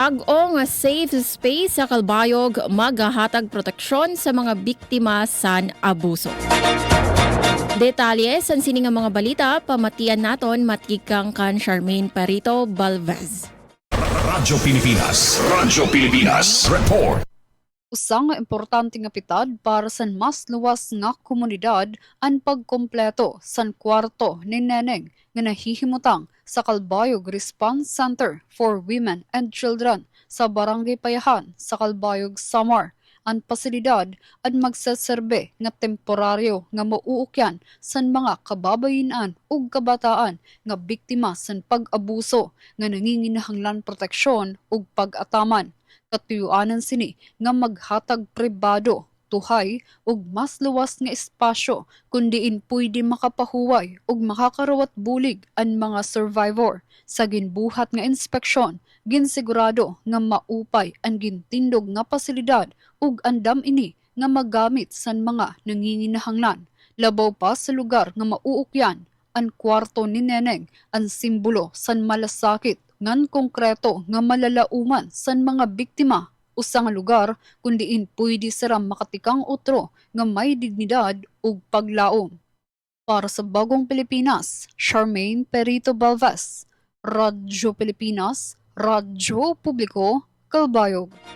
Ag-o nga safe space sa Kalbayog maghahatag proteksyon sa mga biktima san abuso. Detalye sa sini nga mga balita pamatian naton matikang kan Charmaine Perito Balvez. Radyo Pilipinas. Radyo Pilipinas. Report. Usa nga importante nga pitad para sa mas luwas nga komunidad ang pagkompleto san kwarto ni Neneng nga nahihimutang sa Kalbayog Response Center for Women and Children sa Barangay Payahan sa Kalbayog, Samar. Ang pasilidad at magsaserbe nga temporaryo nga mauukyan san mga kababayinan ug kabataan nga biktima san pag-abuso nga nanginginahanglan proteksyon ug pag-ataman. Katuyuanan sini nga maghatag pribado, tuhay ug mas luwas nga espasyo kundiin pwede makapahuway ug makakarawat bulig ang mga survivor. Sa ginbuhat nga inspeksyon, ginsigurado nga maupay ang gintindog nga pasilidad ug andam ini nga magamit san mga nanginginahanglan. Labaw pa sa lugar nga mauukyan, ang kwarto ni Neneng ang simbolo san malasakit ngan konkreto nga malalauman san mga biktima usa nga lugar kundiin pwede sira makatikang utro nga may dignidad ug paglaom. Para sa Bagong Pilipinas, Charmaine Perito Balvez, Radyo Pilipinas, Radyo Publiko, Kalbayog.